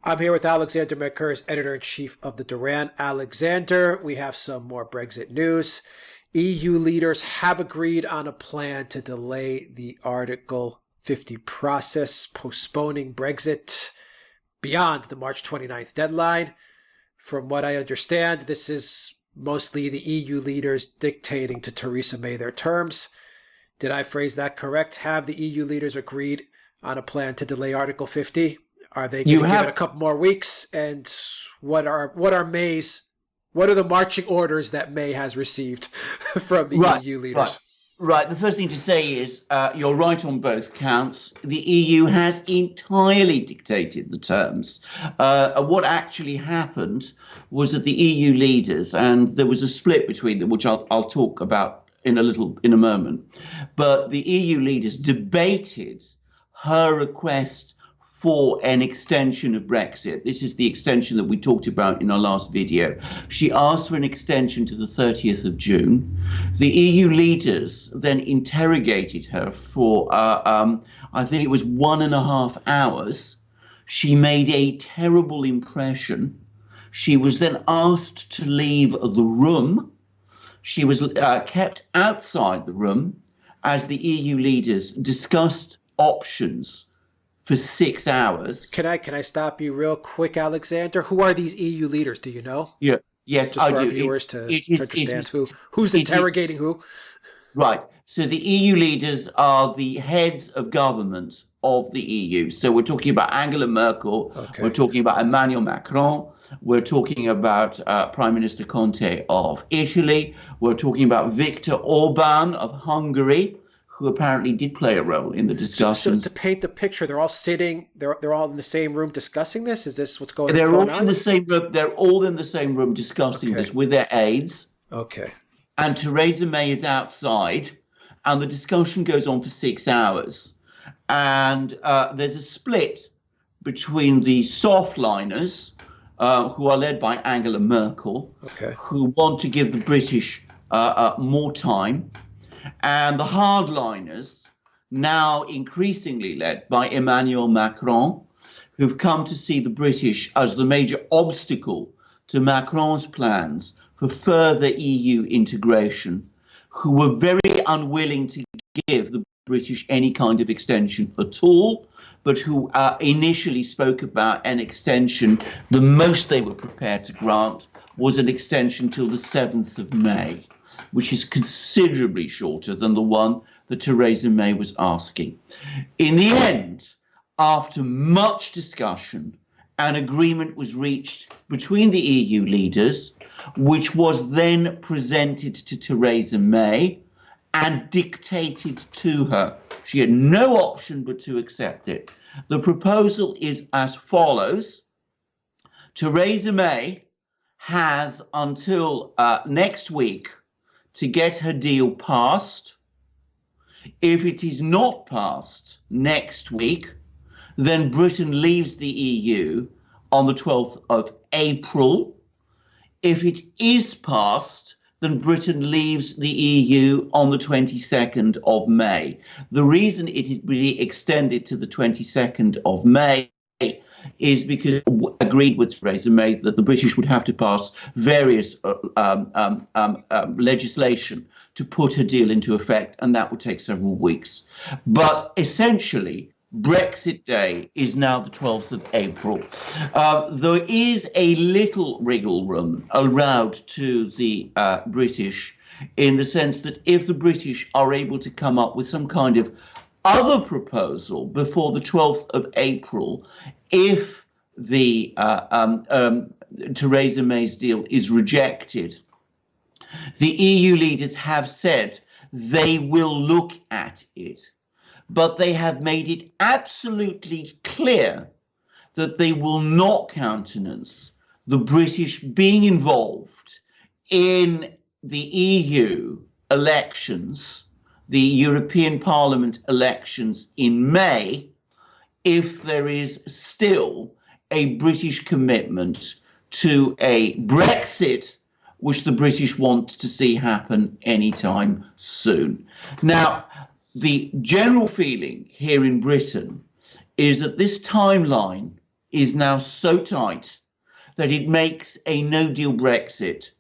I'm here with Alexander Mercouris, editor-in-chief of the Duran. Alexander, we have some more Brexit news. EU leaders have agreed on a plan to delay the Article 50 process, postponing Brexit beyond the March 29th deadline. From what I understand, this is mostly the EU leaders dictating to Theresa May their terms. Did I phrase that correct? Have the EU leaders agreed on a plan to delay Article 50? Are they going to give it a couple more weeks? And what are the marching orders that May has received from the EU leaders? Right. The first thing to say is you're right on both counts. The EU has entirely dictated the terms. What actually happened was that the EU leaders, and there was a split between them, which I'll talk about in a moment, but the EU leaders debated her request for an extension of Brexit. This is the extension that we talked about in our last video. She asked for an extension to the 30th of June. The EU leaders then interrogated her for, I think it was 1.5 hours. She made a terrible impression. She was then asked to leave the room. She was kept outside the room as the EU leaders discussed options for 6 hours. Can I stop you real quick, Alexander? Who are these EU leaders? Do you know? Yeah. Yes, just for our viewers to understand who's interrogating who. Right. So the EU leaders are the heads of government of the EU. So we're talking about Angela Merkel. Okay. We're talking about Emmanuel Macron. We're talking about Prime Minister Conte of Italy. We're talking about Viktor Orban of Hungary, who apparently did play a role in the discussions. So to paint the picture, they're all sitting, they're all in the same room discussing this? Is this what's going on? They're all in the same room. They're all in the same room discussing this with their aides. Okay. And Theresa May is outside, and the discussion goes on for 6 hours. And there's a split between the softliners, who are led by Angela Merkel, who want to give the British more time, and the hardliners, now increasingly led by Emmanuel Macron, who've come to see the British as the major obstacle to Macron's plans for further EU integration, who were very unwilling to give the British any kind of extension at all, but who initially spoke about an extension. The most they were prepared to grant was an extension till the 7th of May. Which is considerably shorter than the one that Theresa May was asking. In the end, after much discussion, an agreement was reached between the EU leaders, which was then presented to Theresa May and dictated to her. She had no option but to accept it. The proposal is as follows. Theresa May has until next week to get her deal passed. If it is not passed next week, then Britain leaves the EU on the 12th of April. If it is passed, then Britain leaves the EU on the 22nd of May. The reason it is really extended to the 22nd of May is because agreed with Theresa May that the British would have to pass various legislation to put her deal into effect, and that would take several weeks. But essentially, Brexit Day is now the 12th of April. There is a little wriggle room allowed to the British in the sense that if the British are able to come up with some kind of other proposal before the 12th of April, if the Theresa May's deal is rejected, the EU leaders have said they will look at it, but they have made it absolutely clear that they will not countenance the British being involved in the EU elections, the European Parliament elections in May, if there is still a British commitment to a Brexit, which the British want to see happen anytime soon. Now, the general feeling here in Britain is that this timeline is now so tight that it makes a no-deal Brexit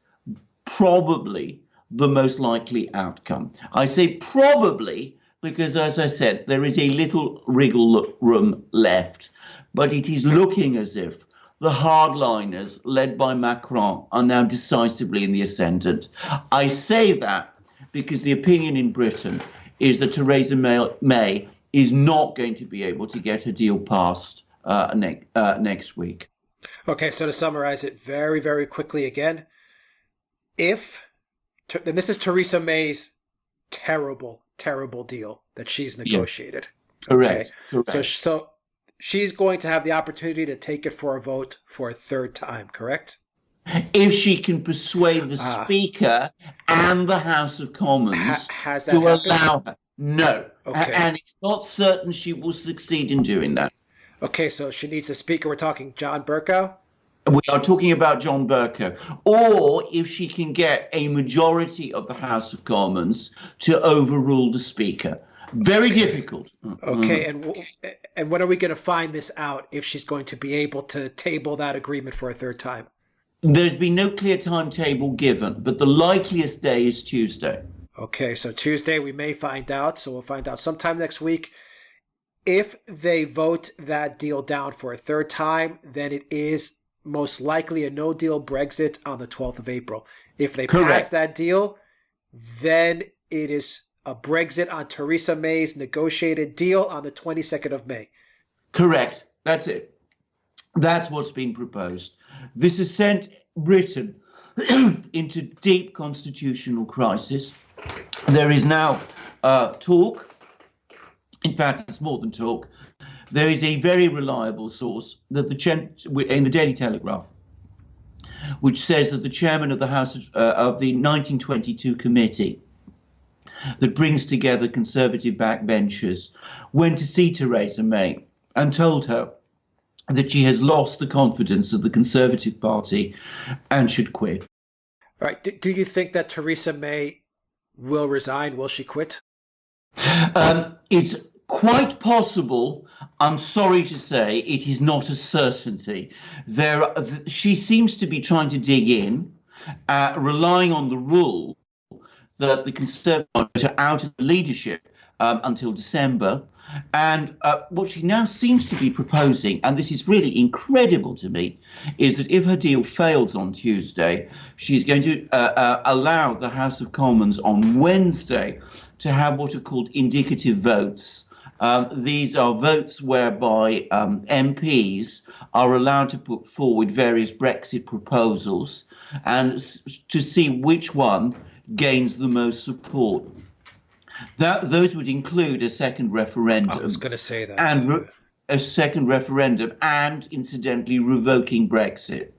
probably the most likely outcome. I say probably because, as I said, there is a little wriggle room left, but it is looking as if the hardliners, led by Macron, are now decisively in the ascendant. I say that because the opinion in Britain is that Theresa May is not going to be able to get a deal passed next week. Okay, so to summarize it very, very quickly again, and this is Theresa May's terrible deal that she's negotiated. Yeah. Correct. Okay? Correct. So she's going to have the opportunity to take it for a vote for a third time, correct? If she can persuade the Speaker and the House of Commons to allow her. No. Okay. And it's not certain she will succeed in doing that. Okay, so she needs a Speaker. We're talking John Bercow? We are talking about John Bercow. Or if she can get a majority of the House of Commons to overrule the Speaker. Very difficult. Okay, and when are we going to find this out, if she's going to be able to table that agreement for a third time? There's been no clear timetable given, but the likeliest day is Tuesday. Okay, so Tuesday we may find out. So we'll find out sometime next week. If they vote that deal down for a third time, then it is most likely a no-deal Brexit on the 12th of April. If they pass that deal, then it is a Brexit on Theresa May's negotiated deal on the 22nd of May. Correct. That's it. That's what's been proposed. This has sent Britain into deep constitutional crisis. There is now talk. In fact, it's more than talk. There is a very reliable source that in the Daily Telegraph, which says that the chairman of the House of the 1922 committee that brings together conservative backbenchers went to see Theresa May and told her that she has lost the confidence of the Conservative Party and should quit. All right. Do you think that Theresa May will resign? Will she quit? It's quite possible. I'm sorry to say it is not a certainty. She seems to be trying to dig in, relying on the rule that the Conservatives are out of the leadership until December. And what she now seems to be proposing, and this is really incredible to me, is that if her deal fails on Tuesday, she's going to allow the House of Commons on Wednesday to have what are called indicative votes. These are votes whereby MPs are allowed to put forward various Brexit proposals and to see which one gains the most support. Those would include a second referendum. I was going to say that. And a second referendum and, incidentally, revoking Brexit.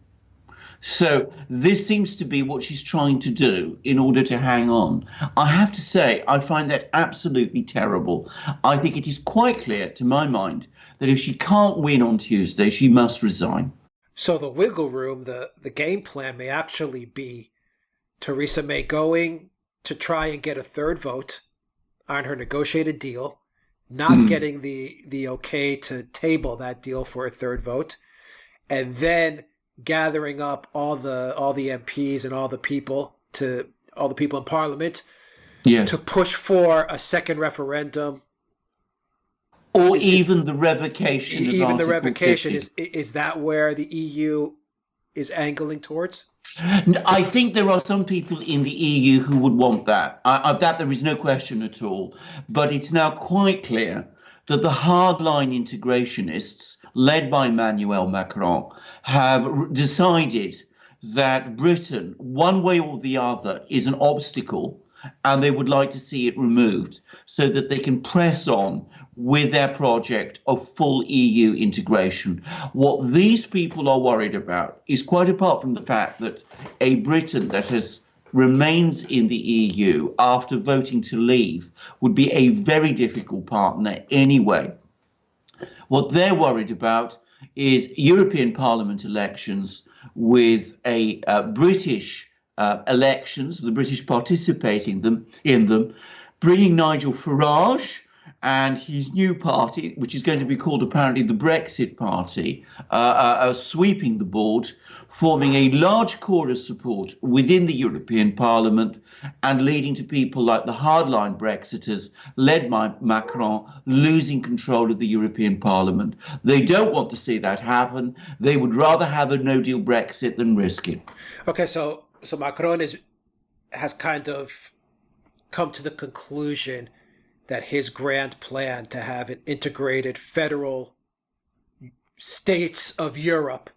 So this seems to be what she's trying to do in order to hang on. I have to say, I find that absolutely terrible. I think it is quite clear, to my mind, that if she can't win on Tuesday, she must resign. So the wiggle room, the game plan may actually be Theresa May going to try and get a third vote on her negotiated deal, not getting the okay to table that deal for a third vote, and then gathering up all the MPs and all the people in Parliament to push for a second referendum, or even the revocation. Even the revocation is that where the EU is angling towards? I think there are some people in the EU who would want that. That there is no question at all. But it's now quite clear that the hardline integrationists, led by Emmanuel Macron, have decided that Britain, one way or the other, is an obstacle, and they would like to see it removed so that they can press on with their project of full EU integration. What these people are worried about is, quite apart from the fact that a Britain that remains in the EU after voting to leave would be a very difficult partner anyway. What they're worried about is European Parliament elections with a British elections, the British participating in them, bringing Nigel Farage and his new party, which is going to be called apparently the Brexit Party, sweeping the board, forming a large core of support within the European Parliament and leading to people like the hardline Brexiters, led by Macron, losing control of the European Parliament. They don't want to see that happen. They would rather have a no-deal Brexit than risk it. Okay, so Macron has kind of come to the conclusion that his grand plan to have an integrated federal states of Europe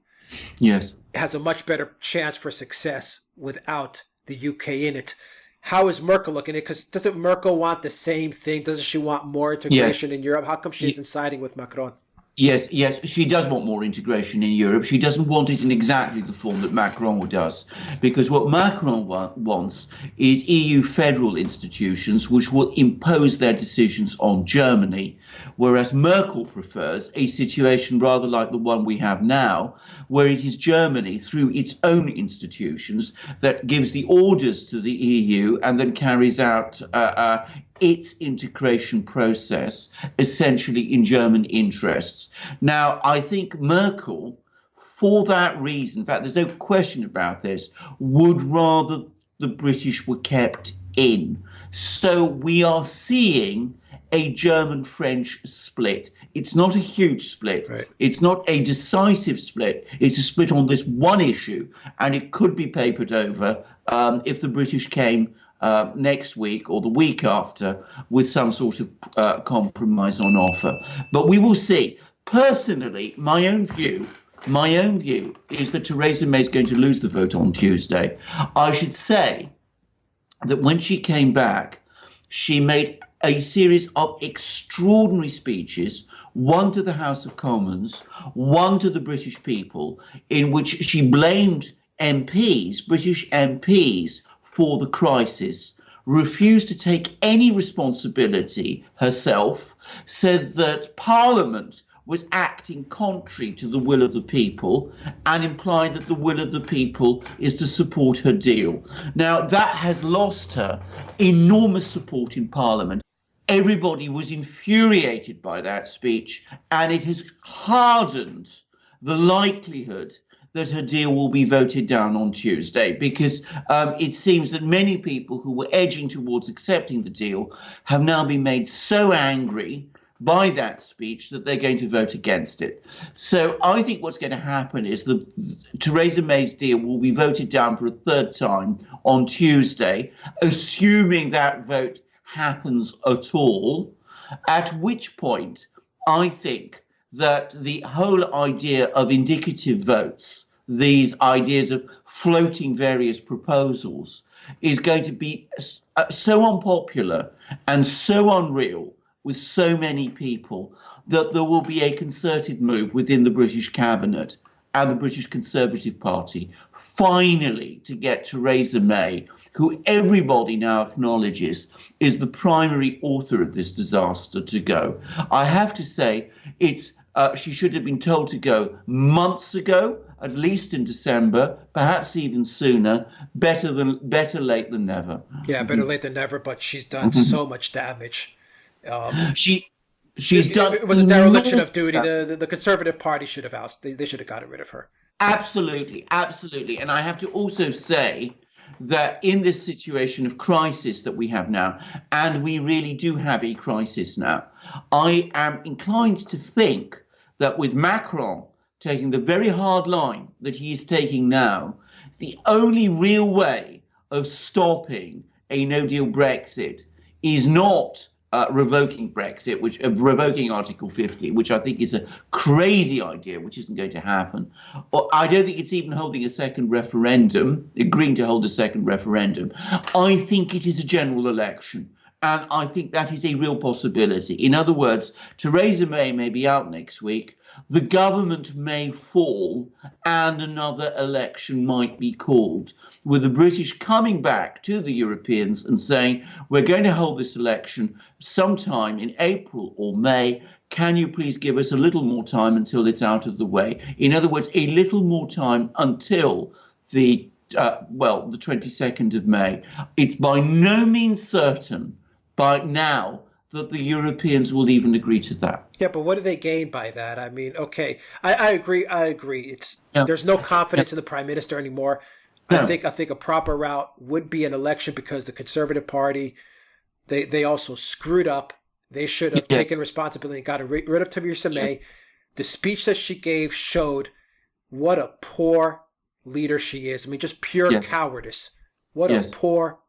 yes, has a much better chance for success without the UK in it. How is Merkel looking at it? Because doesn't Merkel want the same thing? Doesn't she want more integration in Europe? How come she isn't siding with Macron? Yes, she does want more integration in Europe. She doesn't want it in exactly the form that Macron does, because what Macron wants is EU federal institutions which will impose their decisions on Germany, whereas Merkel prefers a situation rather like the one we have now, where it is Germany, through its own institutions, that gives the orders to the EU and then carries out its integration process, essentially in German interests. Now, I think Merkel, for that reason, in fact, there's no question about this, would rather the British were kept in. So we are seeing a German-French split. It's not a huge split. Right. It's not a decisive split. It's a split on this one issue, and it could be papered over if the British came next week or the week after with some sort of compromise on offer. But we will see. Personally, my own view is that Theresa May is going to lose the vote on Tuesday. I should say that when she came back, she made a series of extraordinary speeches, one to the House of Commons, one to the British people, in which she blamed MPs, British MPs, for the crisis, refused to take any responsibility herself, said that Parliament was acting contrary to the will of the people, and implied that the will of the people is to support her deal. Now, that has lost her enormous support in Parliament. Everybody was infuriated by that speech, and it has hardened the likelihood that her deal will be voted down on Tuesday, because it seems that many people who were edging towards accepting the deal have now been made so angry by that speech that they're going to vote against it. So I think what's going to happen is that Theresa May's deal will be voted down for a third time on Tuesday, assuming that vote happens at all, at which point I think that the whole idea of indicative votes, these ideas of floating various proposals, is going to be so unpopular and so unreal with so many people that there will be a concerted move within the British cabinet and the British Conservative Party finally to get Theresa May, who everybody now acknowledges is the primary author of this disaster, to go. I have to say, she should have been told to go months ago, at least in December, perhaps even sooner. Better late than never. Yeah, better late than never, but she's done so much damage. She's done. It was a dereliction of duty. The Conservative Party should have ousted. They should have gotten rid of her. Absolutely. And I have to also say that in this situation of crisis that we have now, and we really do have a crisis now, I am inclined to think that with Macron taking the very hard line that he is taking now, the only real way of stopping a no-deal Brexit is not revoking Brexit, revoking Article 50, which I think is a crazy idea, which isn't going to happen. Or I don't think it's even holding a second referendum, agreeing to hold a second referendum. I think it is a general election. And I think that is a real possibility. In other words, Theresa May may be out next week, the government may fall, and another election might be called, with the British coming back to the Europeans and saying, we're going to hold this election sometime in April or May. Can you please give us a little more time until it's out of the way? In other words, a little more time until the 22nd of May. It's by no means certain by now that the Europeans will even agree to that. Yeah, but what do they gain by that? I mean, okay, I agree. I agree. Yeah. There's no confidence in the prime minister anymore. No. I think a proper route would be an election because the Conservative Party, they also screwed up. They should have taken responsibility and got rid of Theresa May. The speech that she gave showed what a poor leader she is. I mean, just pure cowardice. What a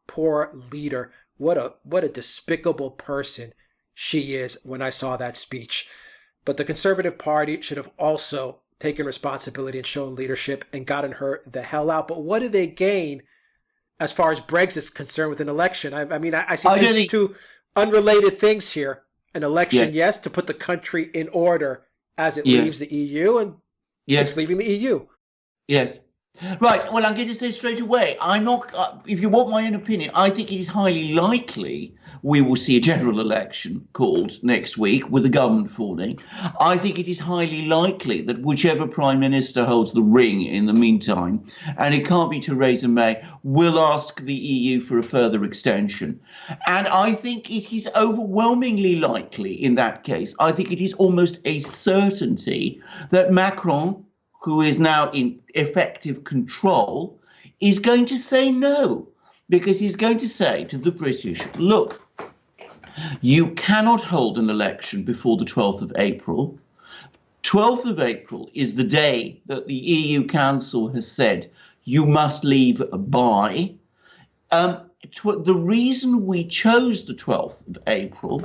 poor leader. What a despicable person she is when I saw that speech. But the Conservative Party should have also taken responsibility and shown leadership and gotten her the hell out. But what do they gain as far as Brexit's concerned with an election? I mean, I see two unrelated things here. An election, yes, to put the country in order as it leaves the EU, and it's leaving the EU. Yes. Right. Well, I'm going to say straight away, I'm not, if you want my own opinion, I think it is highly likely we will see a general election called next week with the government falling. I think it is highly likely that whichever prime minister holds the ring in the meantime, and it can't be Theresa May, will ask the EU for a further extension. And I think it is overwhelmingly likely in that case. I think it is almost a certainty that Macron, who is now in effective control, is going to say no, because he's going to say to the British, look, you cannot hold an election before the 12th of April. 12th of April is the day that the EU Council has said you must leave by. The reason we chose the 12th of April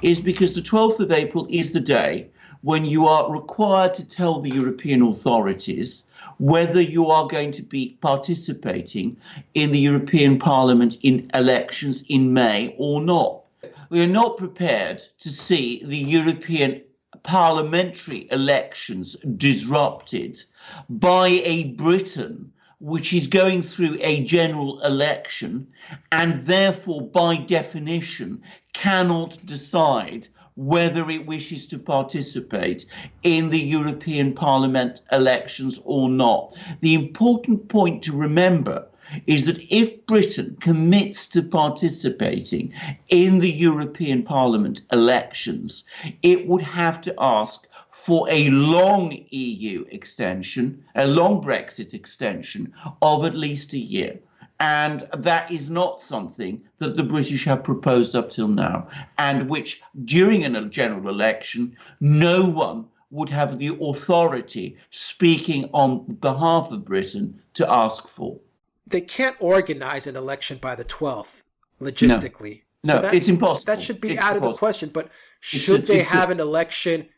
is because the 12th of April is the day when you are required to tell the European authorities whether you are going to be participating in the European Parliament in elections in May or not. We are not prepared to see the European parliamentary elections disrupted by a Britain which is going through a general election and therefore by definition cannot decide whether it wishes to participate in the European Parliament elections or not. The important point to remember is that if Britain commits to participating in the European Parliament elections, it would have to ask for a long EU extension, a long Brexit extension of at least a year. And that is not something that the British have proposed up till now, and which during a general election, no one would have the authority speaking on behalf of Britain to ask for. They can't organize an election by the 12th, logistically. No, it's impossible. That should be out of the question. But should they have an election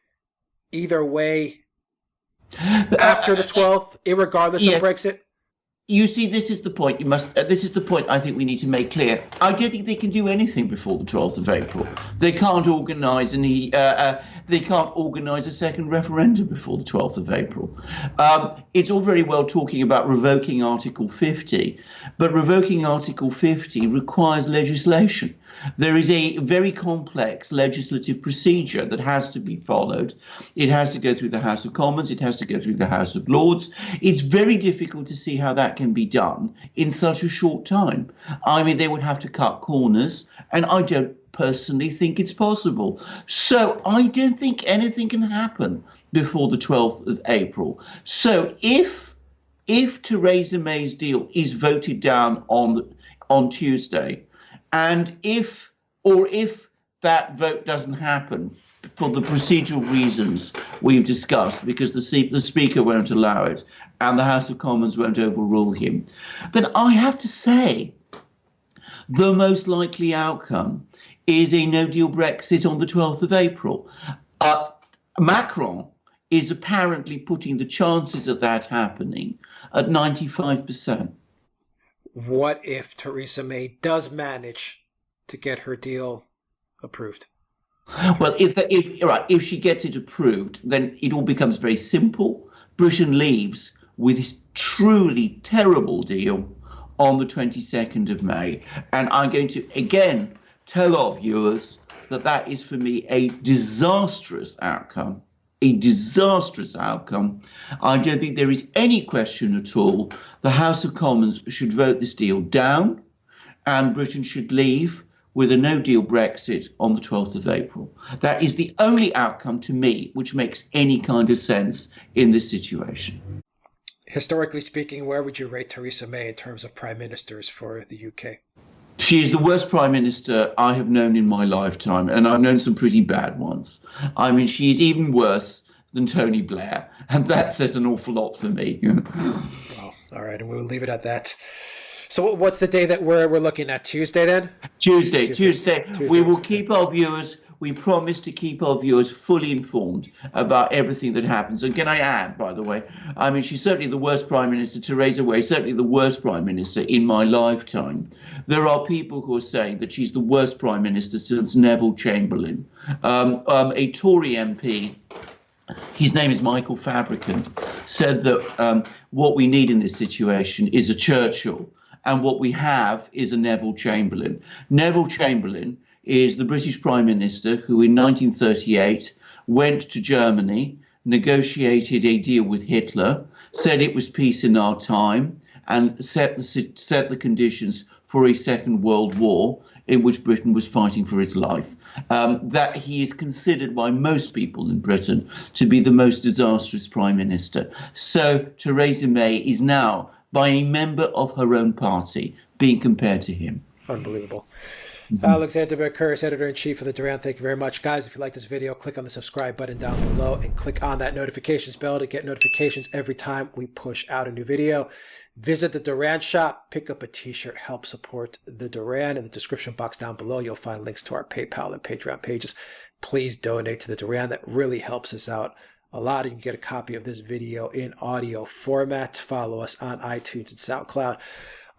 either way after the 12th, irregardless of Brexit? You see, this is the point. This is the point I think we need to make clear. I don't think they can do anything before the 12th of April. They can't organise any. They can't organise a second referendum before the 12th of April. It's all very well talking about revoking Article 50, but revoking Article 50 requires legislation. There is a very complex legislative procedure that has to be followed. It has to go through the House of Commons. It has to go through the House of Lords. It's very difficult to see how that can be done in such a short time. I mean, they would have to cut corners, and I don't personally think it's possible. So I don't think anything can happen before the 12th of April. So if Theresa May's deal is voted down on Tuesday, and if that vote doesn't happen for the procedural reasons we've discussed, because the Speaker won't allow it and the House of Commons won't overrule him, then I have to say the most likely outcome is a no-deal Brexit on the 12th of April. Macron is apparently putting the chances of that happening at 95%. What if Theresa May does manage to get her deal approved? Well, if she gets it approved, then it all becomes very simple. Britain leaves with this truly terrible deal on the 22nd of May. And I'm going to, again, tell our viewers that that is, for me, a disastrous outcome. A disastrous outcome. I don't think there is any question at all. The House of Commons should vote this deal down, and Britain should leave with a no-deal Brexit on the 12th of April. That is the only outcome to me which makes any kind of sense in this situation. Historically speaking, where would you rate Theresa May in terms of prime ministers for the UK? She is the worst prime minister I have known in my lifetime, and I've known some pretty bad ones. I mean, she's even worse than Tony Blair, and that says an awful lot for me. Well, all right, and we'll leave it at that. So what's the day that we're looking at? Tuesday then? Tuesday. We will keep our viewers, we promise to keep our viewers fully informed about everything that happens. And can I add, by the way, I mean, she's certainly the worst prime minister, Theresa May, certainly the worst prime minister in my lifetime. There are people who are saying that she's the worst prime minister since Neville Chamberlain. A Tory MP, his name is Michael Fabricant, said that what we need in this situation is a Churchill, and what we have is a Neville Chamberlain. Neville Chamberlain is the British Prime Minister who in 1938 went to Germany, negotiated a deal with Hitler, said it was peace in our time, and set the conditions for a Second World War in which Britain was fighting for its life. That he is considered by most people in Britain to be the most disastrous Prime Minister. So Theresa May is now, by a member of her own party, being compared to him. Unbelievable. Alexander Mercouris, Editor-in-Chief of the Duran, thank you very much. Guys, if you like this video, click on the subscribe button down below and click on that notifications bell to get notifications every time we push out a new video. Visit the Duran shop, pick up a t-shirt, help support the Duran. In the description box down below, you'll find links to our PayPal and Patreon pages. Please donate to the Duran. That really helps us out a lot. You can get a copy of this video in audio format. Follow us on iTunes and SoundCloud.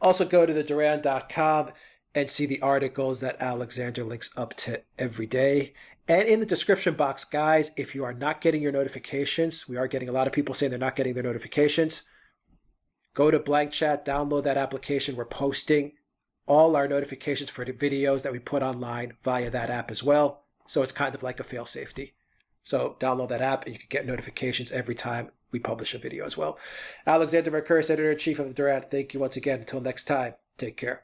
Also go to theduran.com and see the articles that Alexander links up to every day. And in the description box, guys, if you are not getting your notifications, we are getting a lot of people saying they're not getting their notifications. Go to Blank Chat, download that application. We're posting all our notifications for the videos that we put online via that app as well. So it's kind of like a fail safety. So download that app and you can get notifications every time we publish a video as well. Alexander Mercouris, Editor-in-Chief of the Duran. Thank you once again. Until next time, take care.